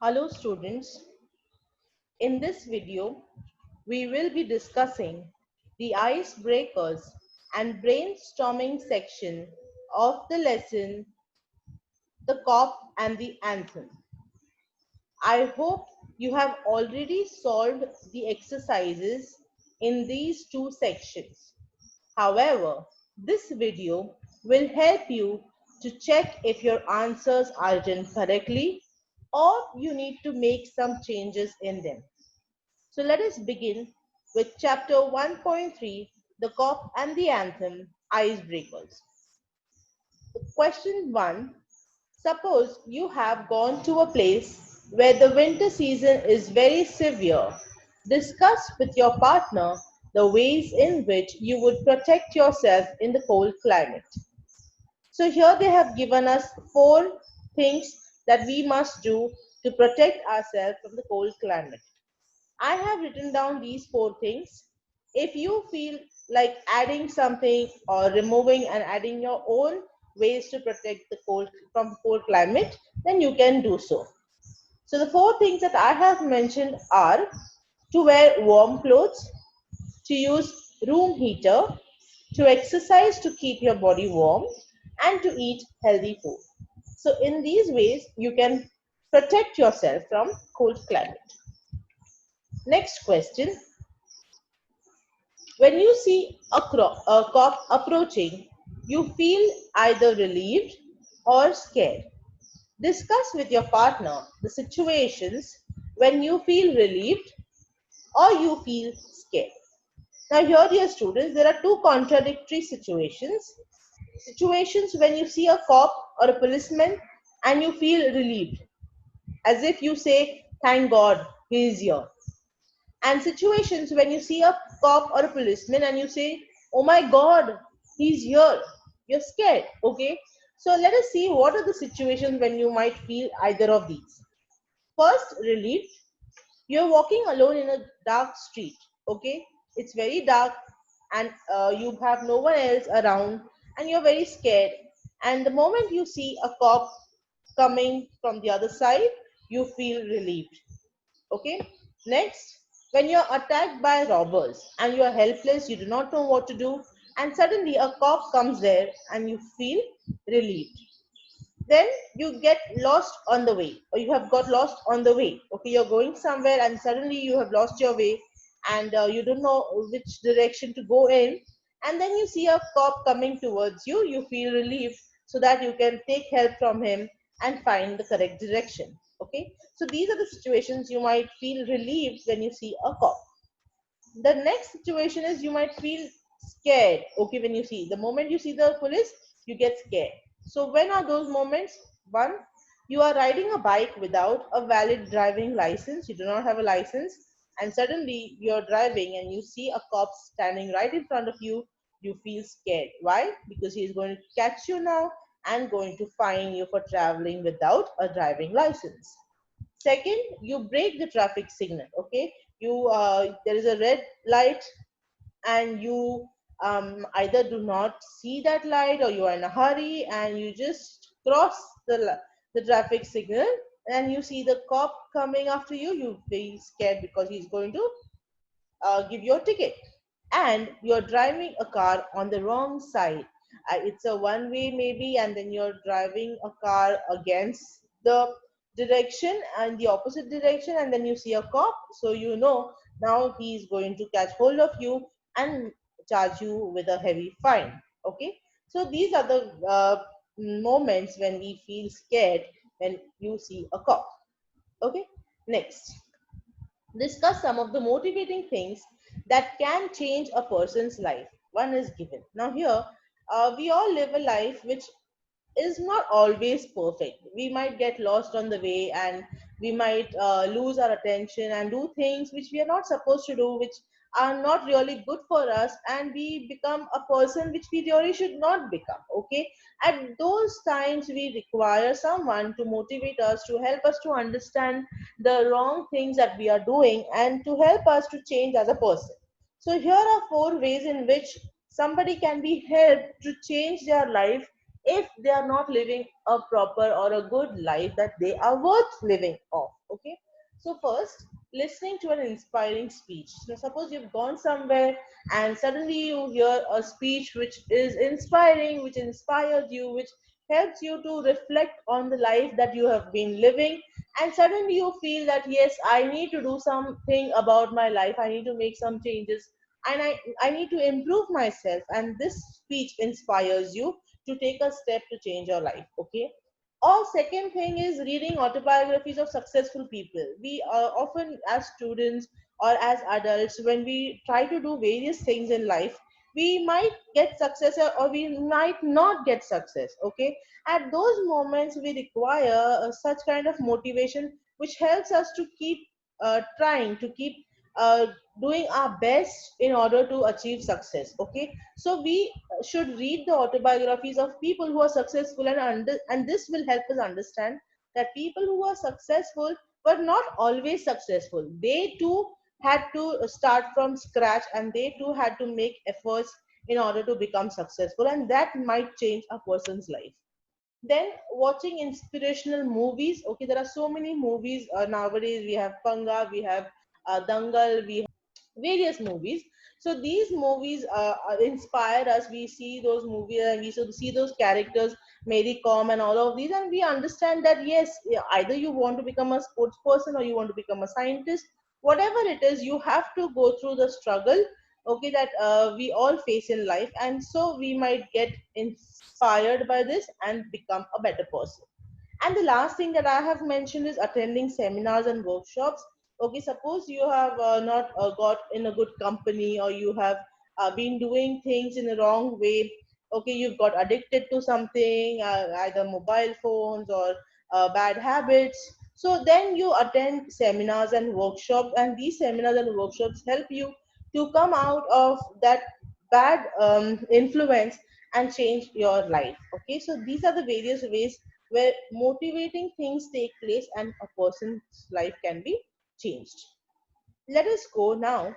Hello students, in this video we will be discussing the icebreakers and brainstorming section of the lesson The Cop and the Anthem. I hope you have already solved the exercises in these two sections. However, this video will help you to check if your answers are written correctly or you need to make some changes in them. So let us begin with chapter 1.3, The Cop and the Anthem, Icebreakers. Question 1. Suppose you have gone to a place where the winter season is very severe. Discuss with your partner the ways in which you would protect yourself in the cold climate. So here they have given us four things that we must do to protect ourselves from the cold climate. I have written down these four things. If you feel like adding something or removing and adding your own ways to protect the cold from cold climate, then you can do so. So the four things that I have mentioned are to wear warm clothes, to use room heater, to exercise to keep your body warm, and to eat healthy food. So in these ways, you can protect yourself from cold climate. Next question. When you see a cop approaching, you feel either relieved or scared. Discuss with your partner the situations when you feel relieved or you feel scared. Now, here, dear students, there are two contradictory situations. Situations when you see a cop or a policeman and you feel relieved, as if you say, "Thank God, he is here." And situations when you see a cop or a policeman and you say, "Oh my God, he's here." You're scared. Okay. So let us see what are the situations when you might feel either of these. First, relief. You're walking alone in a dark street. Okay. It's very dark and you have no one else around and you're very scared. And the moment you see a cop coming from the other side, you feel relieved. Okay. Next, when you're attacked by robbers and you are helpless, you do not know what to do, and suddenly a cop comes there and you feel relieved. Then you get lost on the way, or you have got lost on the way. Okay, you're going somewhere and suddenly you have lost your way and you don't know which direction to go in. And then you see a cop coming towards you, you feel relieved so that you can take help from him and find the correct direction. Okay, so these are the situations you might feel relieved when you see a cop. The next situation is you might feel scared. Okay, when you see the moment you see the police, you get scared. So when are those moments? One, you are riding a bike without a valid driving license, you do not have a license, and suddenly you're driving and you see a cop standing right in front of you. You feel scared. Why? Because he is going to catch you now and going to fine you for traveling without a driving license. Second, you break the traffic signal. Okay, you there is a red light and you either do not see that light or you are in a hurry and you just cross the traffic signal and you see the cop coming after you. You feel scared because he's going to give you a ticket. And you're driving a car on the wrong side. It's a one way maybe, and then you're driving a car against the direction and the opposite direction, and then you see a cop. So you know now he's going to catch hold of you and charge you with a heavy fine. Okay, so these are the moments when we feel scared when you see a cop. Okay, next, discuss some of the motivating things that can change a person's life. One is given. Now, here, we all live a life which is not always perfect. We might get lost on the way and we might lose our attention and do things which we are not supposed to do, which are not really good for us, and we become a person which we really should not become. Okay, at those times we require someone to motivate us, to help us to understand the wrong things that we are doing and to help us to change as a person. So here are four ways in which somebody can be helped to change their life if they are not living a proper or a good life that they are worth living of. Okay, so first, listening to an inspiring speech. So suppose you've gone somewhere and suddenly you hear a speech which is inspiring, which inspired you, which helps you to reflect on the life that you have been living, and suddenly you feel that yes, I need to do something about my life, I need to make some changes, and I need to improve myself, and this speech inspires you to take a step to change your life. Okay, or second thing is reading autobiographies of successful people. We often, as students or as adults, when we try to do various things in life, we might get success or we might not get success. Okay, at those moments we require such kind of motivation which helps us to keep trying to keep uh, doing our best in order to achieve success. Okay, so we should read the autobiographies of people who are successful, and this will help us understand that people who are successful were not always successful. They too had to start from scratch, and they too had to make efforts in order to become successful, and that might change a person's life. Then watching inspirational movies. Okay, there are so many movies nowadays. We have Panga, we have Dangal, we various movies. So these movies inspire us. We see those movies and we see those characters, Mary Com and all of these, and we understand that yes, either you want to become a sports person or you want to become a scientist. Whatever it is, you have to go through the struggle. Okay, that we all face in life, and so we might get inspired by this and become a better person. And the last thing that I have mentioned is attending seminars and workshops. Okay, suppose you have not got in a good company, or you have been doing things in the wrong way. Okay, you've got addicted to something, either mobile phones or bad habits. So then you attend seminars and workshops, and these seminars and workshops help you to come out of that bad influence and change your life. Okay, so these are the various ways where motivating things take place and a person's life can be changed. Let us go now.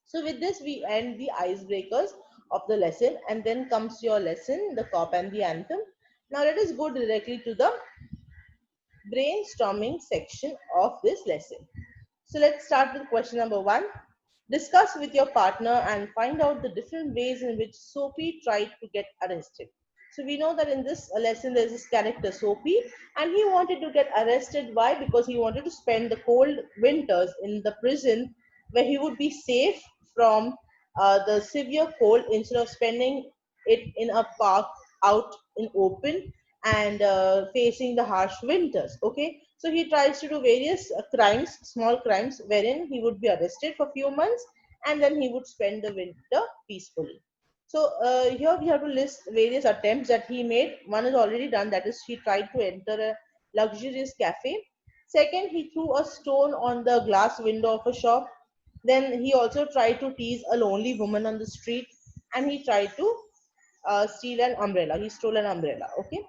So with this, we end the icebreakers of the lesson, and then comes your lesson, the cop and the anthem. Now let us go directly to the brainstorming section of this lesson. So let's start with question number one. Discuss with your partner and find out the different ways in which Sophie tried to get arrested. So we know that in this lesson there's this character Sophie, and he wanted to get arrested. Why? Because he wanted to spend the cold winters in the prison where he would be safe from the severe cold instead of spending it in a park out in open and facing the harsh winters. Okay, so he tries to do various crimes, small crimes, wherein he would be arrested for a few months and then he would spend the winter peacefully. So here we have to list various attempts that he made. One is already done, that is, he tried to enter a luxurious cafe. Second, he threw a stone on the glass window of a shop. Then he also tried to tease a lonely woman on the street, and he tried to steal an umbrella. He stole an umbrella. Okay.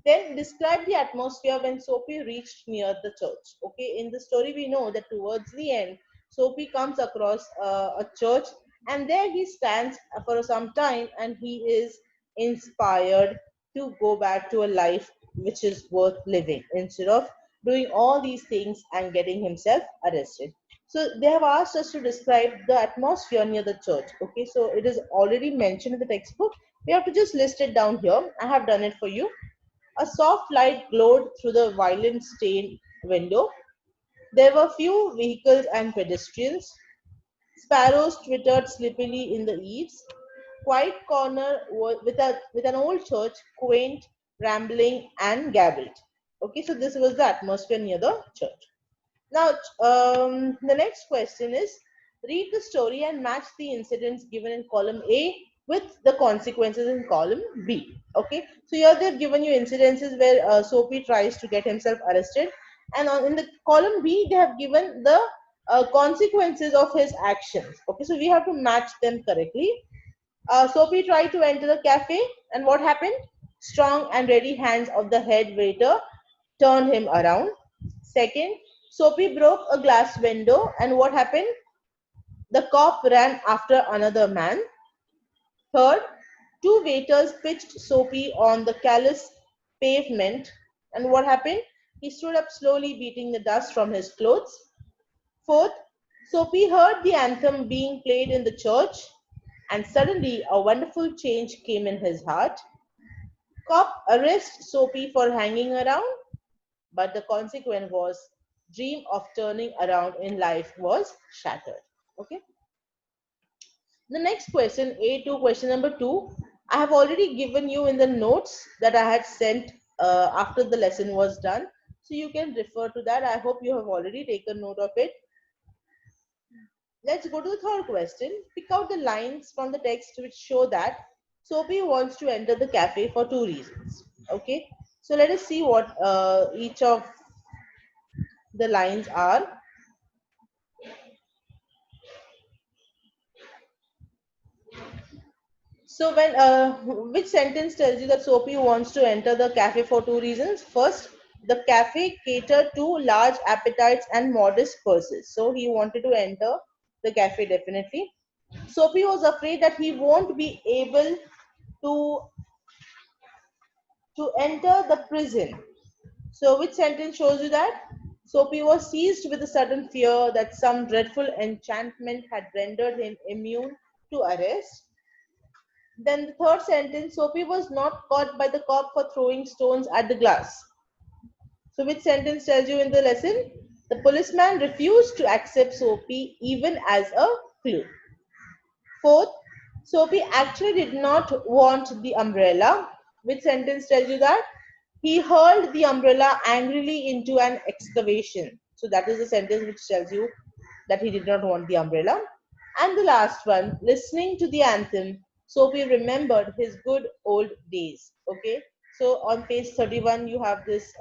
Then describe the atmosphere when Sophie reached near the church. Okay, in the story we know that towards the end, Sophie comes across a church, and there he stands for some time, and he is inspired to go back to a life which is worth living instead of doing all these things and getting himself arrested. So they have asked us to describe the atmosphere near the church. Okay, so it is already mentioned in the textbook. We have to just list it down here. I have done it for you. A soft light glowed through the violin-stained window. There were few vehicles and pedestrians. Sparrows twittered sleepily in the eaves. Quiet corner with an old church, quaint, rambling, and gabbled. Okay, so this was the atmosphere near the church. Now, the next question is read the story and match the incidents given in column A with the consequences in column B. Okay, so here they've given you incidences where Sophie tries to get himself arrested, and in the column B, they have given the consequences of his actions. Okay, so we have to match them correctly. Sophie tried to enter the cafe, and what happened? Strong and ready hands of the head waiter turned him around. Second, Sophie broke a glass window, and what happened? The cop ran after another man. Third, two waiters pitched Sophie on the callous pavement, and what happened? He stood up slowly, beating the dust from his clothes. Fourth, Soapy heard the anthem being played in the church, and suddenly a wonderful change came in his heart. Cop arrests Soapy for hanging around, but the consequence was dream of turning around in life was shattered. Okay. The next question, A2, question number 2, I have already given you in the notes that I had sent after the lesson was done. So you can refer to that. I hope you have already taken note of it. Let's go to the third question. Pick out the lines from the text which show that Soapy wants to enter the cafe for two reasons. Okay. So let us see what each of the lines are. So when which sentence tells you that Soapy wants to enter the cafe for two reasons? First, the cafe catered to large appetites and modest purses. So he wanted to enter the cafe definitely. Soapy was afraid that he won't be able to enter the prison. So which sentence shows you that? Soapy was seized with a sudden fear that some dreadful enchantment had rendered him immune to arrest. Then the third sentence, Soapy was not caught by the cop for throwing stones at the glass. So which sentence tells you in the lesson? The policeman refused to accept Soapy even as a clue. Fourth, Soapy actually did not want the umbrella. Which sentence tells you that? He hurled the umbrella angrily into an excavation. So that is the sentence which tells you that he did not want the umbrella. And the last one, listening to the anthem, Soapy remembered his good old days. Okay, so on page 31, you have this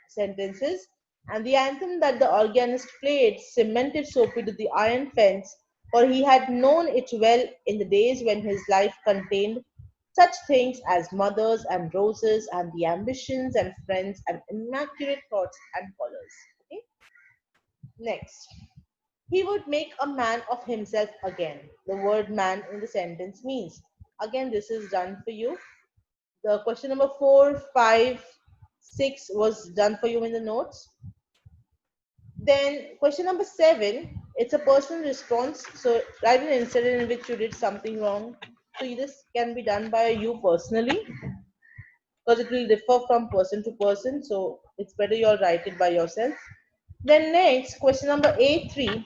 sentences. And the anthem that the organist played cemented Soapy to the iron fence, for he had known it well in the days when his life contained such things as mothers and roses and the ambitions and friends and immaculate thoughts and colors. Okay? Next. He would make a man of himself again. The word man in the sentence means. Again, this is done for you. The question number 4, 5, 6 was done for you in the notes. Then question number 7, it's a personal response. So write an incident in which you did something wrong. So this can be done by you personally because it will differ from person to person. So it's better you all write it by yourself. Then next, question number A3.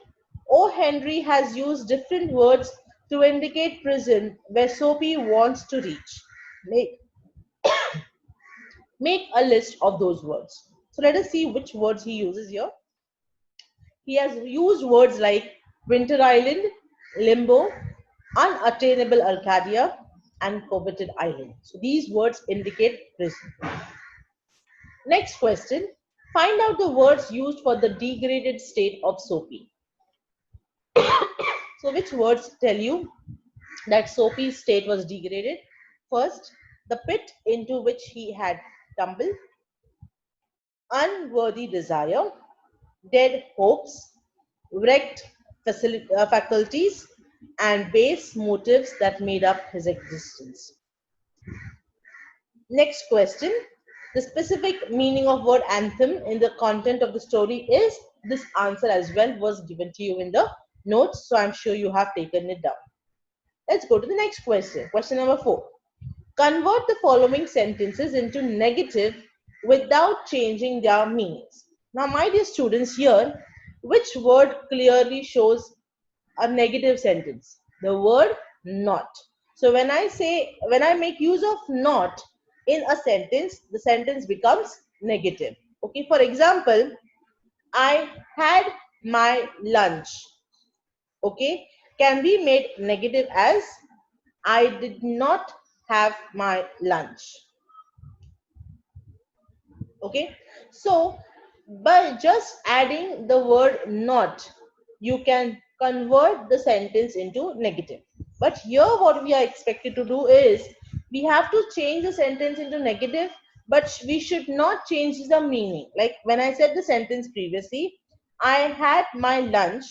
O. Henry has used different words to indicate prison where Soapy wants to reach. Make a list of those words. So let us see which words he uses here. He has used words like Winter Island, Limbo, Unattainable Arcadia, and Coveted Island. So these words indicate prison. Next question. Find out the words used for the degraded state of Soapy. So which words tell you that Soapy's state was degraded? First, the pit into which he had tumbled, unworthy desire, dead hopes, wrecked faculties, and base motives that made up his existence. Next question. The specific meaning of word anthem in the content of the story is this answer as well was given to you in the notes. So I'm sure you have taken it down. Let's go to the next question. Question number 4. Convert the following sentences into negative without changing their meanings. Now, my dear students, here, which word clearly shows a negative sentence? The word not. So when I make use of not in a sentence, the sentence becomes negative. Okay, for example, I had my lunch. Okay, can be made negative as I did not have my lunch. Okay, so by just adding the word not, you can convert the sentence into negative. But here what we are expected to do is we have to change the sentence into negative, but we should not change the meaning. Like when I said the sentence previously, I had my lunch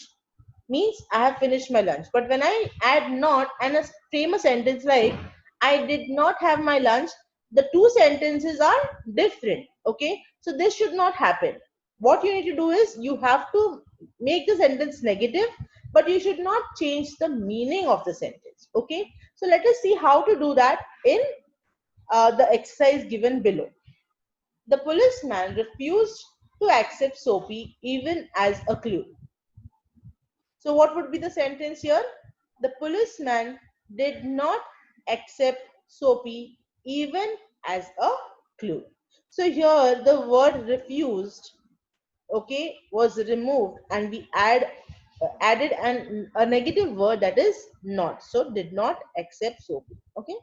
means I have finished my lunch. But when I add not and a famous sentence like I did not have my lunch, the two sentences are different. Okay, so this should not happen. What you need to do is you have to make the sentence negative, but you should not change the meaning of the sentence. Okay, so let us see how to do that in the exercise given below. The policeman refused to accept Soapy even as a clue. So what would be the sentence here? The policeman did not accept Soapy even as a clue. So here the word refused, okay, was removed, and we added a negative word, that is not. So did not accept Soapy. Okay.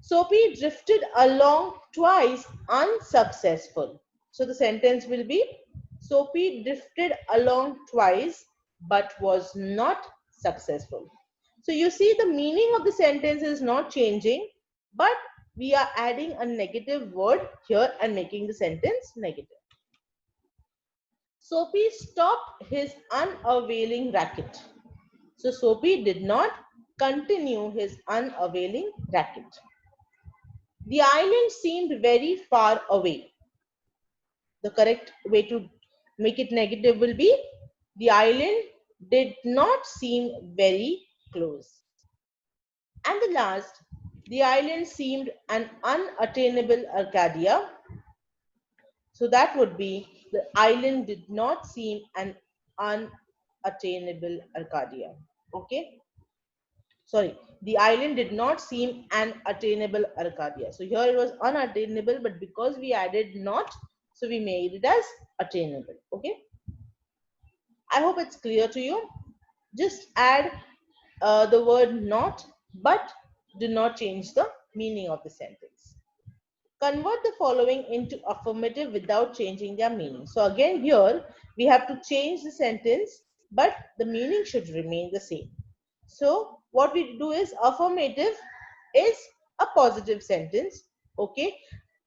Soapy drifted along twice unsuccessful. So the sentence will be Soapy drifted along twice but was not successful. So you see the meaning of the sentence is not changing, but we are adding a negative word here and making the sentence negative. Soapy stopped his unavailing racket. So Soapy did not continue his unavailing racket. The island seemed very far away. The correct way to make it negative will be the island did not seem very close. And the last, the island seemed an unattainable Arcadia. So that would be the island did not seem an unattainable Arcadia. Okay. Sorry, the island did not seem an attainable Arcadia. So here it was unattainable, but because we added not, so we made it as attainable. Okay. I hope it's clear to you. Just add the word not, but do not change the meaning of the sentence. Convert the following into affirmative without changing their meaning. So again here we have to change the sentence, but the meaning should remain the same. So what we do is affirmative is a positive sentence. Okay,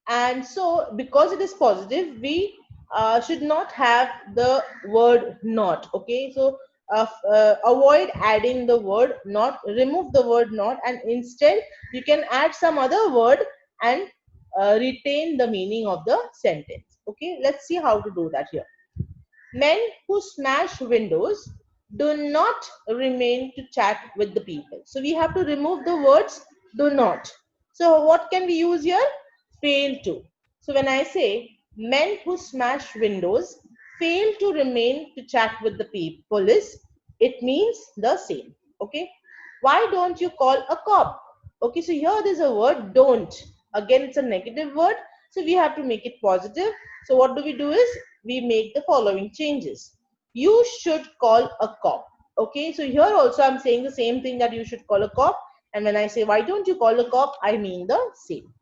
and so because it is positive, we should not have the word not. Okay, so avoid adding the word not, remove the word not, and instead you can add some other word and retain the meaning of the sentence. Okay, let's see how to do that here. Men who smash windows do not remain to chat with the people. So we have to remove the words do not. So what can we use here? Fail to. So when I say men who smash windows fail to remain to chat with the police, it means the same. Okay. Why don't you call a cop? Okay, so here there's a word don't. Again, it's a negative word. So we have to make it positive. So what do? Is we make the following changes. You should call a cop. Okay, so here also I'm saying the same thing, that you should call a cop. And when I say why don't you call a cop, I mean the same.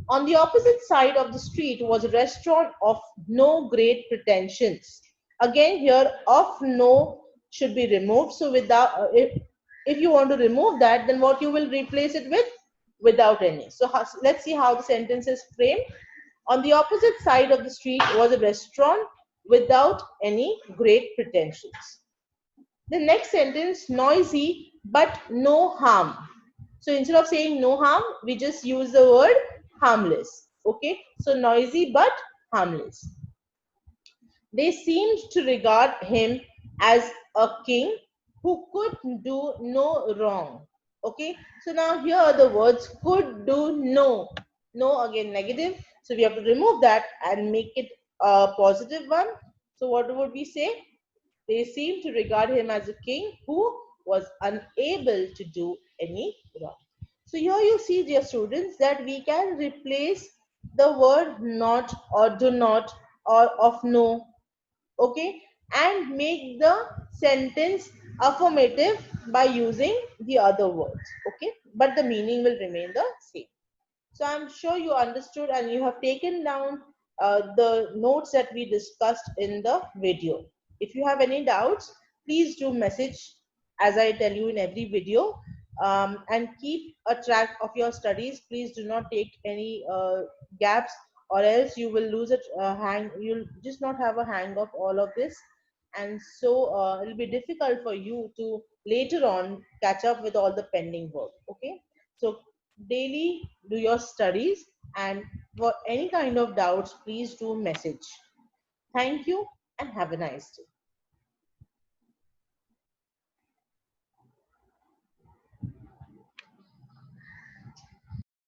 On the opposite side of the street was a restaurant of no great pretensions. Again, here of no should be removed. So without if you want to remove that, then what you will replace it with? Without any. So let's see how the sentence is framed. On the opposite side of the street was a restaurant without any great pretensions. The next sentence, noisy but no harm. So instead of saying no harm, we just use the word harmless. Okay, so noisy but harmless. They seemed to regard him as a king who could do no wrong. Okay, so now here are the words could do no. No, again negative. So we have to remove that and make it a positive one. So what would we say? They seemed to regard him as a king who was unable to do any wrong. So here you see, dear students, that we can replace the word not or do not or of no, okay, and make the sentence affirmative by using the other words, okay, but the meaning will remain the same. So I'm sure you understood and you have taken down the notes that we discussed in the video. If you have any doubts, please do message as I tell you in every video, and keep a track of your studies. Please do not take any gaps, or else you will lose it hang. You'll just not have a hang of all of this, and so it'll be difficult for you to later on catch up with all the pending work. Okay, so daily do your studies and For any kind of doubts, please do message. Thank you and have a nice day.